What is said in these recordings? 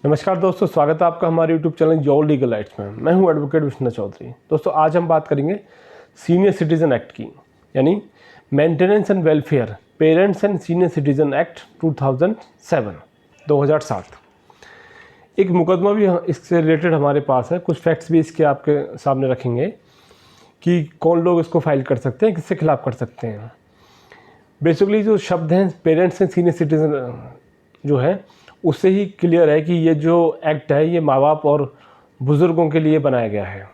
नमस्कार दोस्तों, स्वागत है आपका हमारे YouTube channel your legal rights में। मैं हूं एडवोकेट विष्णु चौधरी। दोस्तों, आज हम बात करेंगे सीनियर सिटीज़न एक्ट की, यानी maintenance and welfare parents and senior citizen act 2007। एक मुकदमा भी इससे रिलेटेड हमारे पास है। कुछ फैक्ट्स भी इसके आपके सामने रखेंगे कि कौन लोग इसको फाइल कर सकते हैं, किससे खिलाफ कर सकते हैं। बेसिकली जो शब्द हैं पेरेंट्स एंड सीनियर सिटीज़न जो है, उससे ही क्लियर है कि ये जो एक्ट है ये माँ बाप और बुज़ुर्गों के लिए बनाया गया है।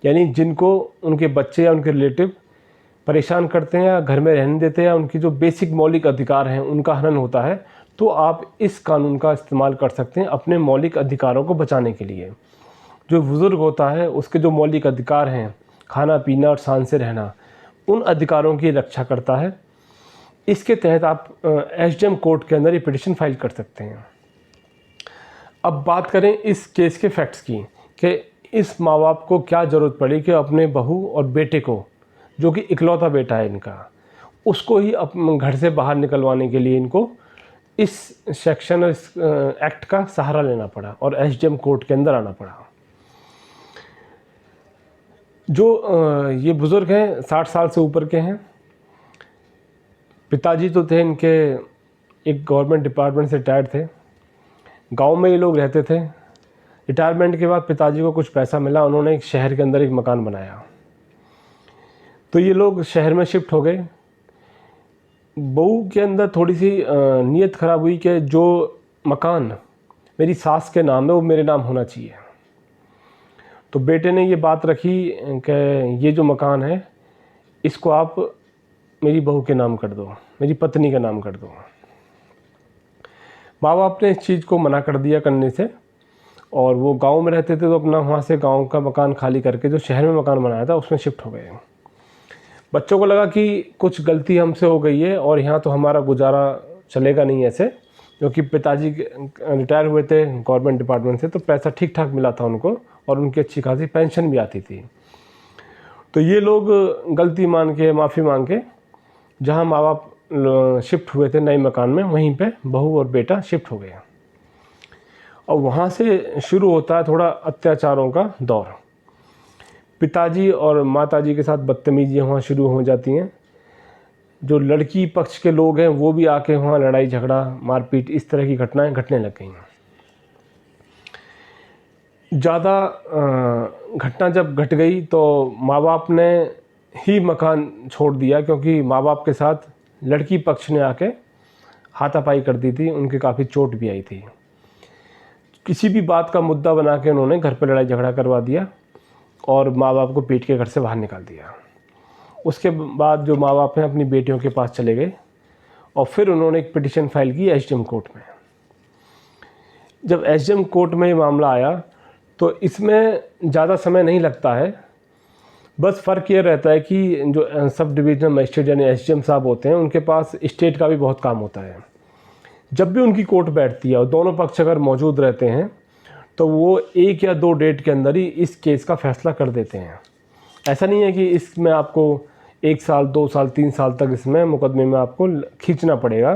यानी जिनको उनके बच्चे या उनके रिलेटिव परेशान करते हैं या घर में रहने देते हैं या उनकी जो बेसिक मौलिक अधिकार हैं उनका हनन होता है, तो आप इस कानून का इस्तेमाल कर सकते हैं अपने मौलिक अधिकारों को बचाने के लिए। जो बुज़ुर्ग होता है उसके जो मौलिक अधिकार हैं, खाना पीना और शान से रहना, उन अधिकारों की रक्षा करता है। इसके तहत आप एसडीएम कोर्ट के अंदर ये पिटिशन फाइल कर सकते हैं। अब बात करें इस केस के फैक्ट्स की कि इस माँ बाप को क्या ज़रूरत पड़ी कि अपने बहू और बेटे को, जो कि इकलौता बेटा है इनका, उसको ही घर से बाहर निकलवाने के लिए इनको इस सेक्शन इस एक्ट का सहारा लेना पड़ा और एसडीएम कोर्ट के अंदर आना पड़ा। जो ये बुज़ुर्ग हैं 60 साल से ऊपर के हैं। पिताजी तो थे इनके एक गवर्नमेंट डिपार्टमेंट से रिटायर्ड थे। गांव में ये लोग रहते थे। रिटायरमेंट के बाद पिताजी को कुछ पैसा मिला, उन्होंने एक शहर के अंदर एक मकान बनाया, तो ये लोग शहर में शिफ्ट हो गए। बहू के अंदर थोड़ी सी नीयत ख़राब हुई कि जो मकान मेरी सास के नाम है वो मेरे नाम होना चाहिए। तो बेटे ने ये बात रखी कि ये जो मकान है इसको आप मेरी बहू के नाम कर दो, मेरी पत्नी के नाम कर दो। माँ बाप ने इस चीज़ को मना कर दिया करने से, और वो गांव में रहते थे तो अपना वहाँ से गांव का मकान खाली करके जो शहर में मकान बनाया था उसमें शिफ्ट हो गए। बच्चों को लगा कि कुछ गलती हमसे हो गई है और यहाँ तो हमारा गुजारा चलेगा नहीं ऐसे, क्योंकि पिताजी रिटायर हुए थे गवर्नमेंट डिपार्टमेंट से, तो पैसा ठीक ठाक मिला था उनको और उनकी अच्छी खासी पेंशन भी आती थी। तो ये लोग गलती मान के, माफ़ी मांग के, जहाँ माँ बाप शिफ्ट हुए थे नए मकान में, वहीं पे बहू और बेटा शिफ्ट हो गए। और वहाँ से शुरू होता है थोड़ा अत्याचारों का दौर। पिताजी और माताजी के साथ बदतमीजियाँ वहाँ शुरू हो जाती हैं। जो लड़की पक्ष के लोग हैं वो भी आके वहाँ लड़ाई झगड़ा, मारपीट, इस तरह की घटनाएं घटने लग गई। ज़्यादा घटना जब घट गई तो माँ बाप ने ही मकान छोड़ दिया, क्योंकि माँ बाप के साथ लड़की पक्ष ने आके हाथापाई कर दी थी, उनके काफ़ी चोट भी आई थी। किसी भी बात का मुद्दा बना के उन्होंने घर पर लड़ाई झगड़ा करवा दिया और माँ बाप को पीट के घर से बाहर निकाल दिया। उसके बाद जो माँ बाप हैं अपनी बेटियों के पास चले गए और फिर उन्होंने एक पिटिशन फाइल की एसडीएम कोर्ट में। जब एसडीएम कोर्ट में ये मामला आया तो इसमें ज़्यादा समय नहीं लगता है। बस फ़र्क ये रहता है कि जो सब डिविजनल मजिस्ट्रेट यानी एसडीएम साहब होते हैं, उनके पास स्टेट का भी बहुत काम होता है। जब भी उनकी कोर्ट बैठती है और दोनों पक्ष अगर मौजूद रहते हैं तो वो 1 या 2 डेट के अंदर ही इस केस का फैसला कर देते हैं। ऐसा नहीं है कि इसमें आपको 1 साल, 2 साल, 3 साल तक इसमें मुकदमे में आपको खींचना पड़ेगा।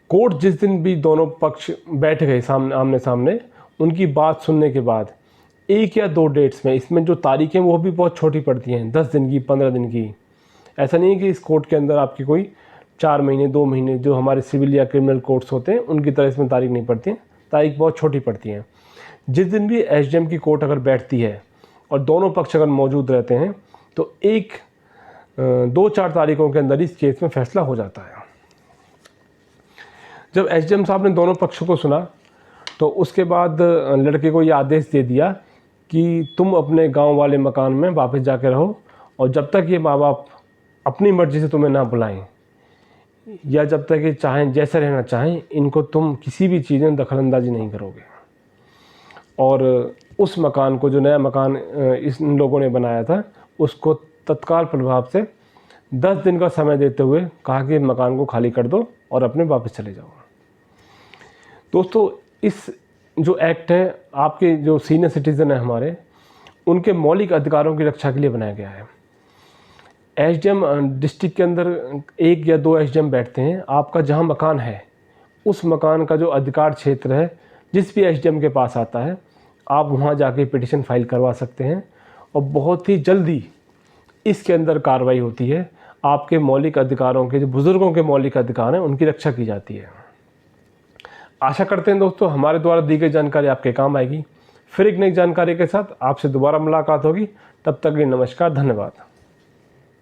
कोर्ट जिस दिन भी दोनों पक्ष बैठ गए आमने सामने, उनकी बात सुनने के बाद 1 या 2 डेट्स में, इसमें जो तारीखें वो भी बहुत छोटी पड़ती हैं, 10 दिन की, 15 दिन की। ऐसा नहीं है कि इस कोर्ट के अंदर आपकी कोई 4 महीने, 2 महीने, जो हमारे सिविल या क्रिमिनल कोर्ट्स होते हैं उनकी तरह इसमें तारीख नहीं पड़ती हैं। तारीख बहुत छोटी पड़ती हैं। जिस दिन भी एसडीएम की कोर्ट अगर बैठती है और दोनों पक्ष अगर मौजूद रहते हैं तो 2-4 तारीखों के अंदर इस केस में फैसला हो जाता है। जब एसडीएम साहब ने दोनों पक्षों को सुना तो उसके बाद लड़के को ये आदेश दे दिया कि तुम अपने गांव वाले मकान में वापस जाके रहो, और जब तक ये माँ बाप अपनी मर्ज़ी से तुम्हें ना बुलाएं या जब तक ये चाहें जैसे रहना चाहें, इनको तुम किसी भी चीज़ में दखलंदाजी नहीं करोगे। और उस मकान को, जो नया मकान इन लोगों ने बनाया था, उसको तत्काल प्रभाव से 10 दिन का समय देते हुए कहा कि मकान को खाली कर दो और अपने वापस चले जाओ। दोस्तों, इस जो एक्ट है, आपके जो सीनियर सिटीज़न हैं हमारे, उनके मौलिक अधिकारों की रक्षा के लिए बनाया गया है। एसडीएम डिस्ट्रिक्ट के अंदर 1 या 2 एसडीएम बैठते हैं। आपका जहां मकान है उस मकान का जो अधिकार क्षेत्र है जिस भी एसडीएम के पास आता है आप वहाँ जाके पिटिशन फाइल करवा सकते हैं और बहुत ही जल्दी इसके अंदर कार्रवाई होती है। आपके मौलिक अधिकारों के, जो बुज़ुर्गों के मौलिक अधिकार हैं, उनकी रक्षा की जाती है। आशा करते हैं दोस्तों हमारे द्वारा दी गई जानकारी आपके काम आएगी। फिर एक नई जानकारी के साथ आपसे दोबारा मुलाकात होगी। तब तक के लिए नमस्कार, धन्यवाद।